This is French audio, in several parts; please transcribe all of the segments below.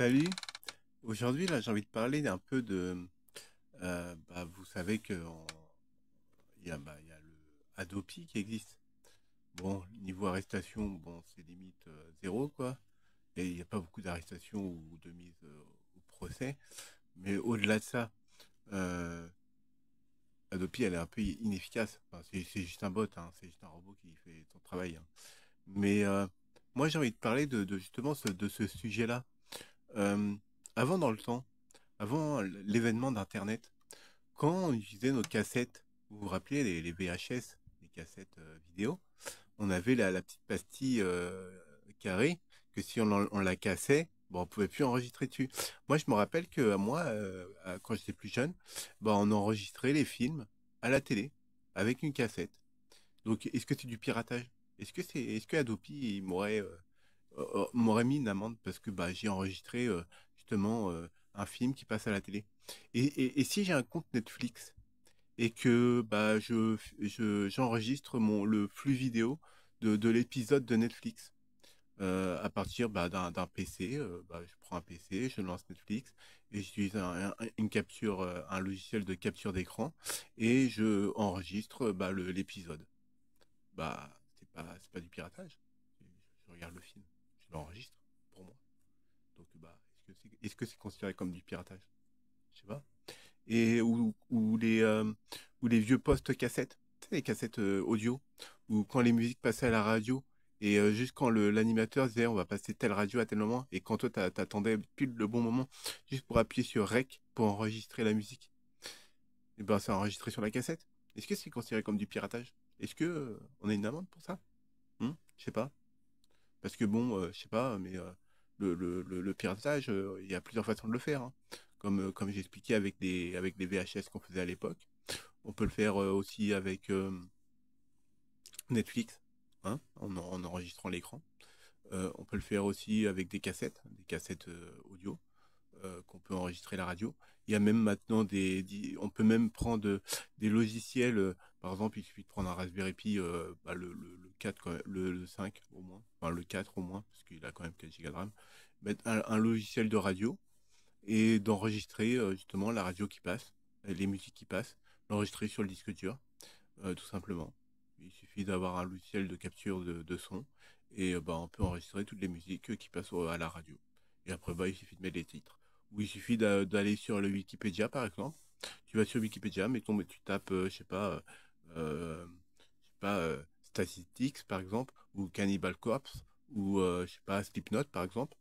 Salut, aujourd'hui là j'ai envie de parler un peu de, vous savez il y a le Adopi qui existe. Bon, niveau arrestation, bon c'est limite zéro quoi, et il n'y a pas beaucoup d'arrestations ou de mise au procès, mais au-delà de ça, euh, Adopi elle est un peu inefficace. Enfin, c'est juste un bot, hein, c'est juste un robot qui fait son travail, hein. Mais moi j'ai envie de parler de justement de ce sujet-là. Euh, Avant dans le temps, avant l'événement d'Internet, quand on utilisait nos cassettes, vous vous rappelez les VHS, les cassettes vidéo, on avait la petite pastille carrée que si on la cassait, bon, on pouvait plus enregistrer dessus. Moi, je me rappelle que moi, quand j'étais plus jeune, bah, on enregistrait les films à la télé avec une cassette. Donc, est-ce que c'est du piratage? Est-ce que Adopi m'aurait mis une amende parce que bah, j'ai enregistré justement un film qui passe à la télé. Et si j'ai un compte Netflix et que bah, j'enregistre le flux vidéo de l'épisode de Netflix à partir bah, d'un PC, bah, je prends un PC, je lance Netflix et j'utilise une capture, un logiciel de capture d'écran et je enregistre bah, l'épisode. Bah, c'est pas du piratage. Je regarde le film, je l'enregistre pour moi. Donc, bah, est-ce que c'est considéré comme du piratage? Je sais pas. Et ou les vieux postes cassettes, tu sais, les cassettes audio, ou quand les musiques passaient à la radio, et juste quand l'animateur disait on va passer telle radio à tel moment, et quand toi t'attendais pile le bon moment, juste pour appuyer sur REC pour enregistrer la musique, et ben c'est enregistré sur la cassette. Est-ce que c'est considéré comme du piratage? Est-ce que on a une amende pour ça? Je sais pas. Parce que bon, je sais pas, mais le piratage, il y a plusieurs façons de le faire, hein. Comme j'ai expliqué avec des VHS qu'on faisait à l'époque. On peut le faire aussi avec Netflix, hein, en enregistrant l'écran. On peut le faire aussi avec des cassettes audio, qu'on peut enregistrer la radio. Il y a même maintenant on peut même prendre des logiciels. Par exemple, il suffit de prendre un Raspberry Pi, bah, le 4, le 5 au moins, enfin le 4 au moins, parce qu'il a quand même 4 Go de RAM. Mettre un logiciel de radio et d'enregistrer justement la radio qui passe, les musiques qui passent, l'enregistrer sur le disque dur, tout simplement. Il suffit d'avoir un logiciel de capture de son et bah, on peut enregistrer toutes les musiques qui passent à la radio. Et après, bah, il suffit de mettre les titres. Ou il suffit d'aller sur le Wikipédia, par exemple. Tu vas sur Wikipédia, mettons, tu tapes, je sais pas, Statistics, par exemple, ou Cannibal Corpse, ou, je sais pas, Slipknot, par exemple.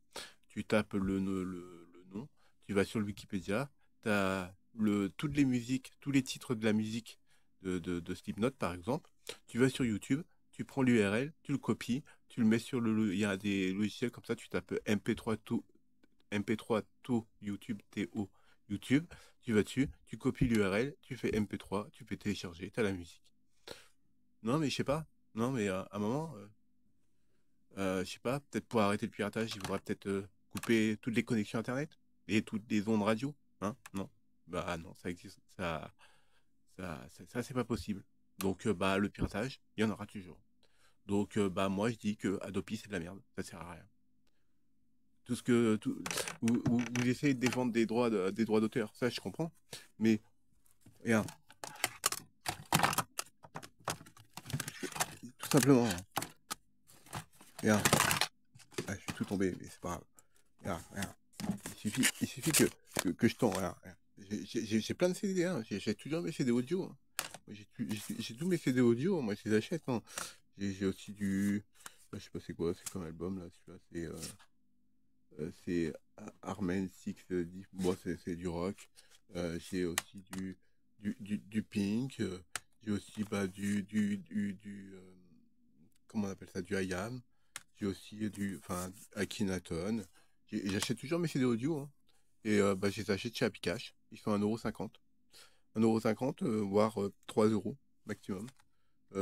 Tu tapes le nom, tu vas sur le Wikipédia, tu as toutes les musiques, tous les titres de la musique de Slipknot, par exemple. Tu vas sur YouTube, tu prends l'URL, tu le copies, tu le mets sur il y a des logiciels comme ça, tu tapes MP3 to YouTube, TO, YouTube, tu vas dessus, tu copies l'URL, tu fais MP3, tu fais télécharger, tu as la musique. Non, mais je sais pas. Non, mais à un moment, je sais pas, peut-être pour arrêter le piratage, il faudra peut-être couper toutes les connexions Internet et toutes les ondes radio. Hein? Non. Bah non, ça existe. Ça c'est pas possible. Donc, bah, le piratage, il y en aura toujours. Donc, bah, moi, je dis que Adopi, c'est de la merde. Ça sert à rien. Tout ce que. Vous essayez de défendre des droits d'auteur, ça, je comprends. Mais, rien, tout simplement, hein. Rien. Ah, je suis tout tombé, mais c'est pas grave. Rien, rien. Il suffit que je tends. Rien, rien. J'ai plein de CD, hein. J'ai toujours mes CD audio, hein. Moi, j'ai tous mes CD audio, moi, je les achète, hein. J'ai aussi je sais pas c'est quoi, c'est comme album, là, celui-là, c'est Armen Six, bon, c'est du rock. J'ai aussi du Pink. J'ai aussi bah, comment on appelle ça, du IAM. J'ai aussi enfin, Akhenaton. J'achète toujours mes CD audio, hein. Et bah, je les achète chez Happy Cash. Ils sont 1,50 €. 1,50 €, voire 3 euros maximum.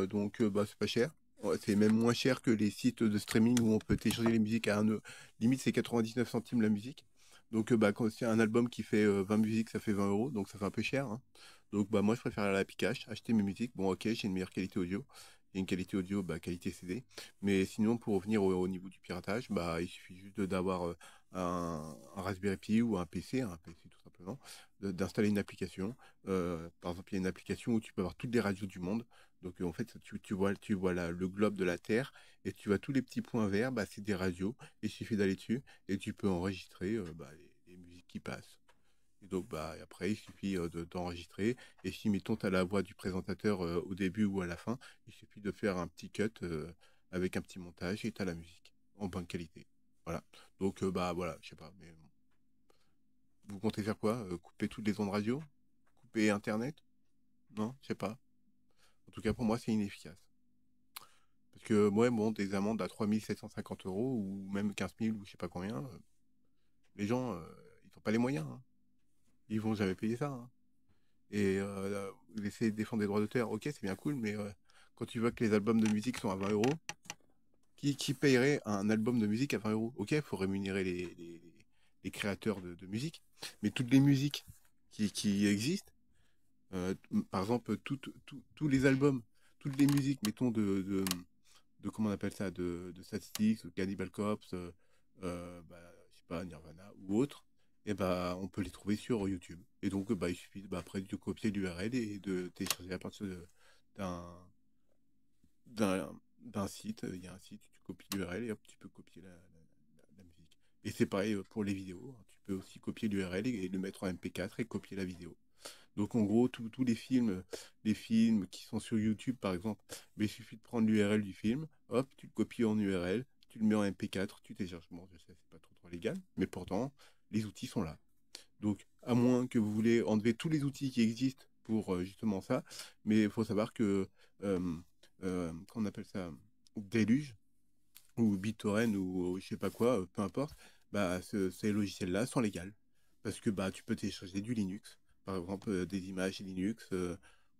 Donc, bah, c'est pas cher. Ouais, c'est même moins cher que les sites de streaming où on peut télécharger les musiques à 1 euro. Limite, c'est 99 centimes la musique. Donc, bah, quand c'est un album qui fait 20 musiques, ça fait 20 euros. Donc, ça fait un peu cher, hein. Donc, bah, moi, je préfère aller à la Picache, acheter mes musiques. Bon, ok, j'ai une meilleure qualité audio. J'ai une qualité audio, bah, qualité CD. Mais sinon, pour revenir au niveau du piratage, bah, il suffit juste d'avoir un Raspberry Pi ou un PC tout simplement, d'installer une application. Par exemple, il y a une application où tu peux avoir toutes les radios du monde. Donc en fait, tu vois le globe de la Terre et tu vois tous les petits points verts, bah, c'est des radios. Il suffit d'aller dessus et tu peux enregistrer bah, les musiques qui passent. Et donc bah, après, il suffit d'enregistrer. Et si, mettons, tu as la voix du présentateur au début ou à la fin, il suffit de faire un petit cut avec un petit montage et tu as la musique en bonne qualité. Voilà. Donc bah voilà, je sais pas, mais vous comptez faire quoi? Couper toutes les ondes radio? Couper Internet? Non, je sais pas. En tout cas, pour moi, c'est inefficace. Parce que moi, bon, des amendes à 3 750 € ou même 15 000 ou je sais pas combien, les gens, ils n'ont pas les moyens, hein. Ils vont jamais payer ça, hein. Et vous essayez de défendre les droits d'auteur, ok, c'est bien cool, mais quand tu vois que les albums de musique sont à 20 euros, qui payerait un album de musique à 20 euros? Ok, il faut rémunérer les créateurs de musique, mais toutes les musiques qui existent, par exemple, tous les albums, toutes les musiques, mettons, comment on appelle ça, de Statistics, ou Cannibal Corpse, bah, je sais pas, Nirvana ou autre, et bah, on peut les trouver sur YouTube. Et donc, bah, il suffit bah, après de copier l'URL et de télécharger à partir d'un d'un site. Il y a un site, tu copies l'URL et hop, tu peux copier la musique. Et c'est pareil pour les vidéos, hein. Tu peux aussi copier l'URL et le mettre en MP4 et copier la vidéo. Donc en gros, tous les films qui sont sur YouTube par exemple, mais il suffit de prendre l'URL du film, hop, tu le copies en URL, tu le mets en MP4, tu télécharges. Bon, je sais, c'est pas trop légal, mais pourtant, les outils sont là. Donc, à moins que vous voulez enlever tous les outils qui existent pour justement ça, mais il faut savoir que, qu'on appelle ça, Déluge, ou BitTorrent, ou je sais pas quoi, peu importe, bah, ces logiciels-là sont légaux. Parce que bah, tu peux télécharger du Linux, par exemple des images Linux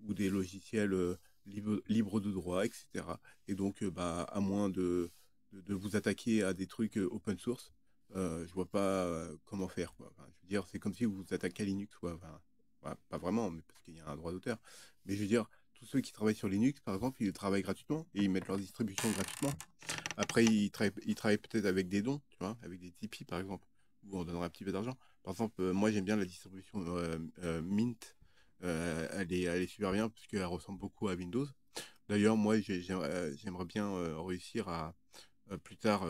ou des logiciels libres de droit, etc. Et donc, bah, à moins de vous attaquer à des trucs open source, je vois pas comment faire, quoi. Enfin, je veux dire, c'est comme si vous vous attaquez à Linux, quoi. Enfin, pas vraiment, mais parce qu'il y a un droit d'auteur. Mais je veux dire, tous ceux qui travaillent sur Linux, par exemple, ils travaillent gratuitement et ils mettent leur distribution gratuitement. Après, ils travaillent peut-être avec des dons, tu vois, avec des Tipeee par exemple, où on donnerait un petit peu d'argent. Par exemple, moi j'aime bien la distribution Mint. Elle est super bien parce qu'elle ressemble beaucoup à Windows. D'ailleurs, moi j'aimerais bien réussir à plus tard,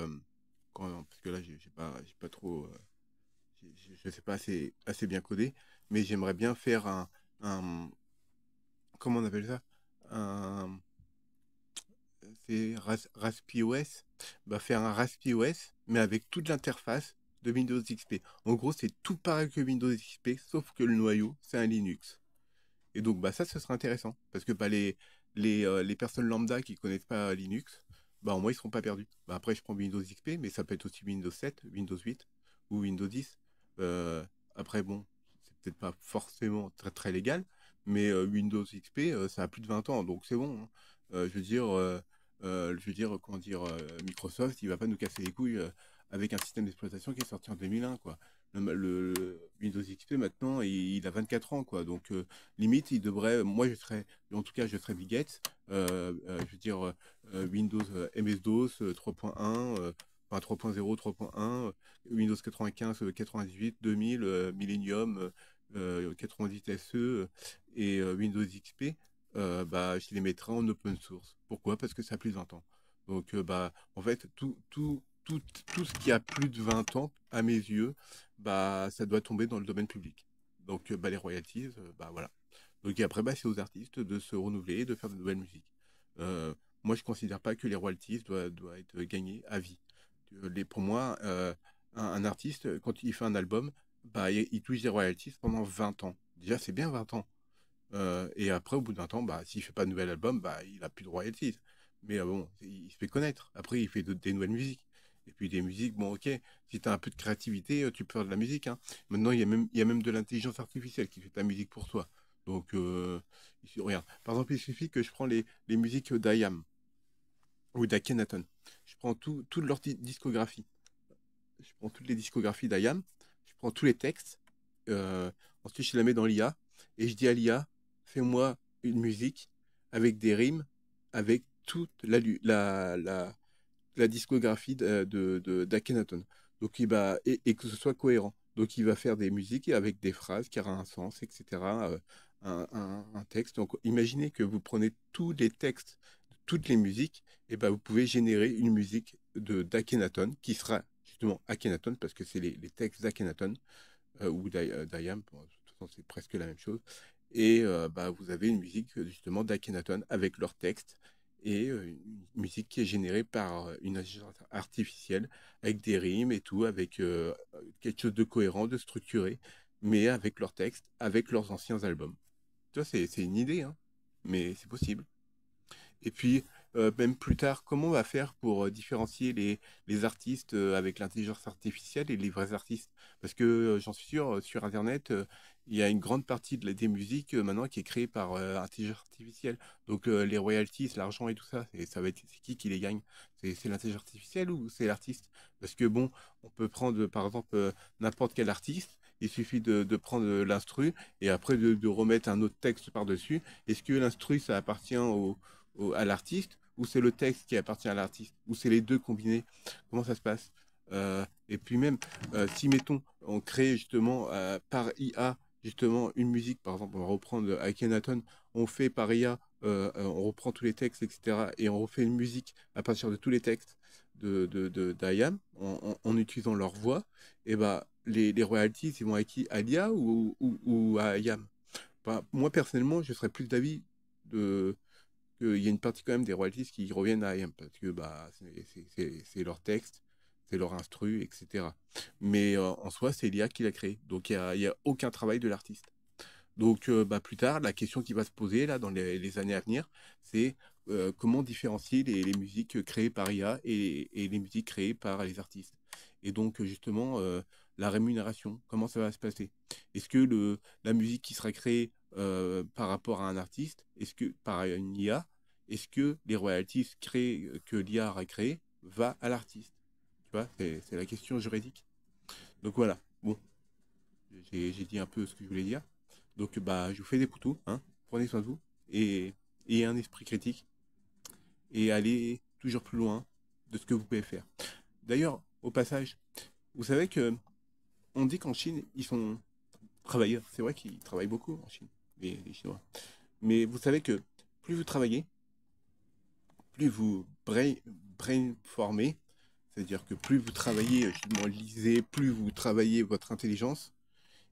parce que là j'ai pas trop, je sais pas assez bien coder, mais j'aimerais bien faire un, comment on appelle ça? Un, c'est RaspiOS, bah, faire un RaspiOS, mais avec toute l'interface de Windows XP. En gros, c'est tout pareil que Windows XP, sauf que le noyau, c'est un Linux. Et donc, bah, ça, ce serait intéressant, parce que bah, les personnes lambda qui connaissent pas Linux, bah, au moins, ils seront pas perdus. Bah, après, je prends Windows XP, mais ça peut être aussi Windows 7, Windows 8 ou Windows 10. Euh, après, bon, c'est peut-être pas forcément très, très légal, mais Windows XP, ça a plus de 20 ans, donc c'est bon, hein. Je veux dire, comment dire, Microsoft, il va pas nous casser les couilles avec un système d'exploitation qui est sorti en 2001, quoi. Le Windows XP, maintenant, il a 24 ans, quoi. Donc, limite, il devrait, moi, en tout cas, je serais Bill Gates, je veux dire, Windows MS-DOS 3.1, enfin 3.0, 3.1, Windows 95, 98, 2000, Millennium, 90 SE et Windows XP, bah, je les mettrai en open source. Pourquoi? Parce que ça a plus de 20 ans. Donc, bah, en fait, tout ce qui a plus de 20 ans, à mes yeux, bah, ça doit tomber dans le domaine public. Donc, bah, les royalties, bah, voilà. Donc, et après, bah, c'est aux artistes de se renouveler et de faire de nouvelles musiques. Euh, Moi, je considère pas que les royalties doivent être gagnées à vie. Pour moi, un artiste, quand il fait un album, bah, il touche des royalties pendant 20 ans. Déjà, c'est bien 20 ans. Et après, au bout d'un temps, bah, s'il fait pas de nouvel album, bah, il a plus de royalties. Mais bon, il se fait connaître. Après, il fait des nouvelles musiques. Et puis des musiques, bon, ok, si tu as un peu de créativité, tu peux faire de la musique, hein. Maintenant, il y a même de l'intelligence artificielle qui fait de la musique pour toi. Donc, regarde. Par exemple, il suffit que je prends les musiques d'IAM ou d'Akhenaton. Je prends toute leur discographie. Je prends toutes les discographies d'IAM, je prends tous les textes, euh, ensuite je la mets dans l'IA et je dis à l'IA, fais-moi une musique avec des rimes, avec toute la discographie d'Akhenaton. Donc et que ce soit cohérent. Donc il va faire des musiques avec des phrases qui auront un sens, etc. Un texte. Donc imaginez que vous prenez tous les textes, toutes les musiques, et ben vous pouvez générer une musique d'Akhenaton qui sera justement Akhenaton parce que c'est les textes d'Akhenaton ou d'Ayam. Bon, de toute façon, c'est presque la même chose. Et vous avez une musique justement d'Akhenaton avec leurs textes et une musique qui est générée par une intelligence artificielle avec des rimes et tout, avec quelque chose de cohérent, de structuré, mais avec leurs textes, avec leurs anciens albums. Tu vois, c'est une idée, hein, mais c'est possible. Et puis, même plus tard, comment on va faire pour différencier les artistes avec l'intelligence artificielle et les vrais artistes? Parce que j'en suis sûr, sur Internet, il y a une grande partie des musiques maintenant qui est créée par intelligence artificielle. Donc les royalties, l'argent et tout ça, ça va être c'est qui les gagne? C'est l'intelligence artificielle ou c'est l'artiste? Parce que bon, on peut prendre par exemple n'importe quel artiste. Il suffit de prendre l'instru et après de remettre un autre texte par-dessus. Est-ce que l'instru, ça appartient à l'artiste, ou c'est le texte qui appartient à l'artiste, ou c'est les deux combinés? Comment ça se passe? Et puis même, si mettons, on crée justement par IA justement une musique, par exemple, on va reprendre Akhenaton, on fait par IA, on reprend tous les textes, etc., et on refait une musique à partir de tous les textes d'IAM en utilisant leur voix, et les royalties, ils vont à qui? À l'IA ou à IAM? Moi, personnellement, je serais plus d'avis de qu'il y a une partie quand même des royalties qui reviennent à IAM parce que c'est leur texte, c'est leur instru, etc. Mais en soi, c'est l'IA qui l'a créé. Donc il y a aucun travail de l'artiste. Donc plus tard, la question qui va se poser là dans les années à venir, c'est comment différencier les musiques créées par IA et les musiques créées par les artistes. Et donc justement, la rémunération, comment ça va se passer? Est-ce que la musique qui sera créée par rapport à un artiste, est-ce que par une IA, est-ce que les royalties créées que l'IA aura créées va à l'artiste? Tu vois, c'est la question juridique. Donc voilà. Bon, j'ai dit un peu ce que je voulais dire. Donc, je vous fais des poutous, hein. Prenez soin de vous et ayez un esprit critique et allez toujours plus loin de ce que vous pouvez faire. D'ailleurs, au passage, vous savez que on dit qu'en Chine, ils sont travailleurs. C'est vrai qu'ils travaillent beaucoup en Chine, les Chinois. Mais vous savez que plus vous travaillez, plus vous brainformez, c'est-à-dire que plus vous travaillez, justement, lisez, plus vous travaillez votre intelligence,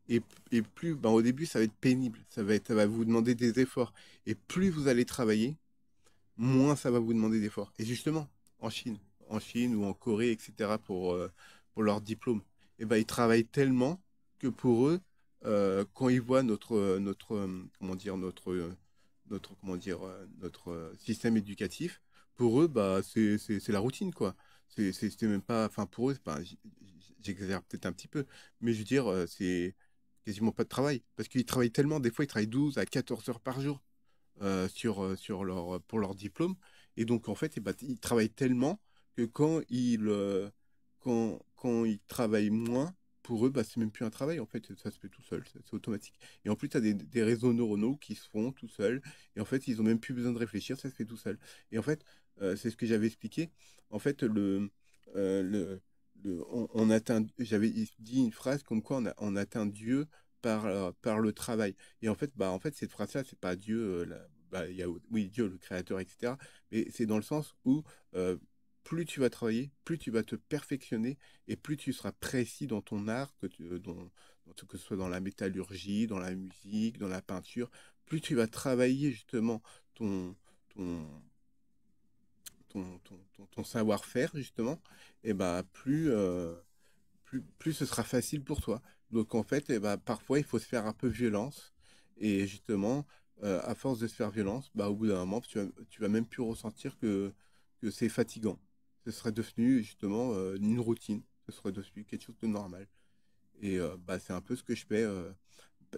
Et, et plus, au début, ça va être pénible, ça va vous demander des efforts. Et plus vous allez travailler, moins ça va vous demander d'efforts. Et justement, en Chine, en Chine ou en Corée, etc., pour leur diplôme, ils travaillent tellement que pour eux, quand ils voient comment dire, notre système éducatif, pour eux, c'est la routine, quoi. C'est même pas, enfin, pour eux, j'exagère peut-être un petit peu, mais je veux dire, c'est quasiment pas de travail. Parce qu'ils travaillent tellement, des fois, ils travaillent 12 à 14 heures par jour pour leur diplôme. Et donc, en fait, ils travaillent tellement que quand ils travaillent moins, pour eux, c'est même plus un travail. En fait, ça se fait tout seul, c'est automatique. Et en plus, tu as des réseaux neuronaux qui se font tout seuls. Et en fait, ils ont même plus besoin de réfléchir, ça se fait tout seul. Et en fait, c'est ce que j'avais expliqué. En fait, on atteint, j'avais dit une phrase comme quoi on atteint Dieu par le travail. Et en fait cette phrase-là, c'est pas Dieu, il y a, oui, Dieu, le créateur, etc. Mais c'est dans le sens où euh, plus tu vas travailler, plus tu vas te perfectionner et plus tu seras précis dans ton art, que ce soit dans la métallurgie, dans la musique, dans la peinture, plus tu vas travailler justement ton, ton, ton savoir-faire, justement, et plus ce sera facile pour toi. Donc en fait, parfois, il faut se faire un peu violence. Et justement, à force de se faire violence, au bout d'un moment, tu vas même plus ressentir que c'est fatigant. Ce serait devenu justement une routine. Ce serait devenu quelque chose de normal. Et c'est un peu ce que je fais.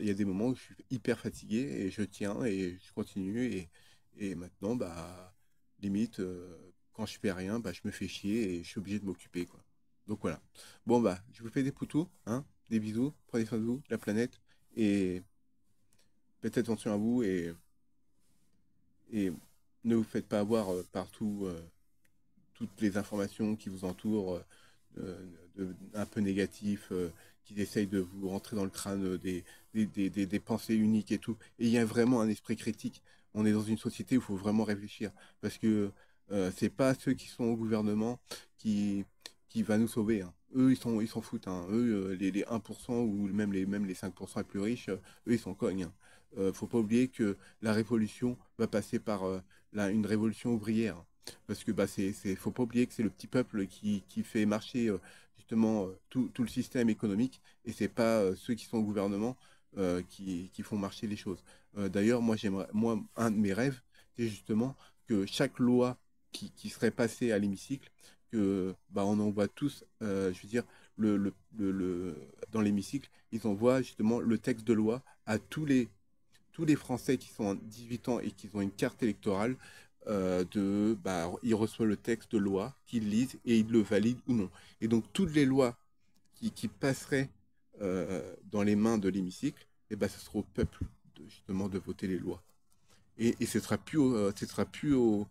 Il y a des moments où je suis hyper fatigué et je tiens et je continue. Et maintenant, limite, quand je fais rien, je me fais chier et je suis obligé de m'occuper, quoi. Donc voilà. Bon, je vous fais des poutous, hein, des bisous, prenez soin de vous, de la planète, et faites attention à vous et ne vous faites pas avoir partout toutes les informations qui vous entourent un peu négatifs, qui essayent de vous rentrer dans le crâne des pensées uniques et tout. Et il y a vraiment un esprit critique. On est dans une société où il faut vraiment réfléchir. Parce que c'est pas ceux qui sont au gouvernement qui, qui va nous sauver, hein. Eux, ils s'en foutent, hein. Eux, les 1% ou même les 5% les plus riches, eux, ils s'en cognent, hein. Faut pas oublier que la révolution va passer par une révolution ouvrière. Parce que faut pas oublier que c'est le petit peuple qui fait marcher justement tout le système économique et c'est pas ceux qui sont au gouvernement qui font marcher les choses. D'ailleurs, moi, un de mes rêves, c'est justement que chaque loi qui serait passée à l'hémicycle, que bah, on envoie tous, je veux dire, dans l'hémicycle, ils envoient justement le texte de loi à tous les Français qui sont en 18 ans et qui ont une carte électorale, ils reçoivent le texte de loi, qu'ils lisent et ils le valident ou non. Et donc toutes les lois qui passeraient dans les mains de l'hémicycle, et ben, ce sera au peuple justement de voter les lois. Et ce sera plus aux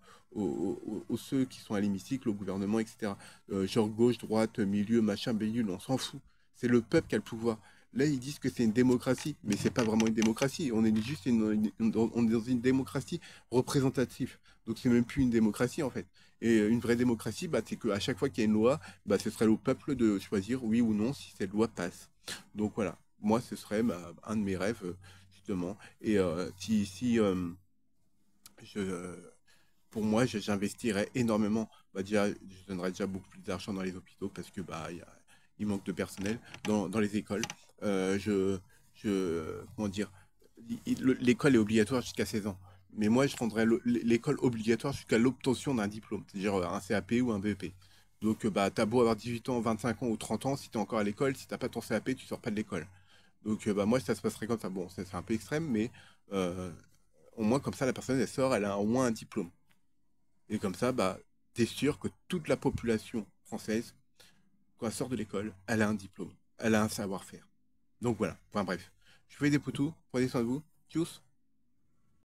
ceux qui sont à l'hémicycle, au gouvernement, etc. Genre gauche, droite, milieu, machin, bidule, on s'en fout. C'est le peuple qui a le pouvoir. Là, ils disent que c'est une démocratie, mais c'est pas vraiment une démocratie. On est juste on est dans une démocratie représentative. Donc c'est même plus une démocratie en fait. Et une vraie démocratie, bah, c'est qu'à chaque fois qu'il y a une loi, bah, ce serait au peuple de choisir oui ou non si cette loi passe. Donc voilà, moi ce serait un de mes rêves justement. Et je, pour moi, j'investirais énormément. Bah, déjà, je donnerais déjà beaucoup plus d'argent dans les hôpitaux parce que il manque de personnel dans les écoles. Comment dire, l'école est obligatoire jusqu'à 16 ans. Mais moi, je rendrais l'école obligatoire jusqu'à l'obtention d'un diplôme, c'est-à-dire un CAP ou un BEP. Donc, t'as beau avoir 18 ans, 25 ans ou 30 ans, si t'es encore à l'école, si t'as pas ton CAP, tu sors pas de l'école. Donc, moi, ça se passerait comme ça. Bon, c'est un peu extrême, mais euh, au moins, comme ça, la personne, elle sort, elle a au moins un diplôme. Et comme ça, bah, t'es sûr que toute la population française, quand elle sort de l'école, elle a un diplôme, elle a un savoir-faire. Donc voilà, enfin bref. Je fais des poutous, prenez soin de vous. Tchuss.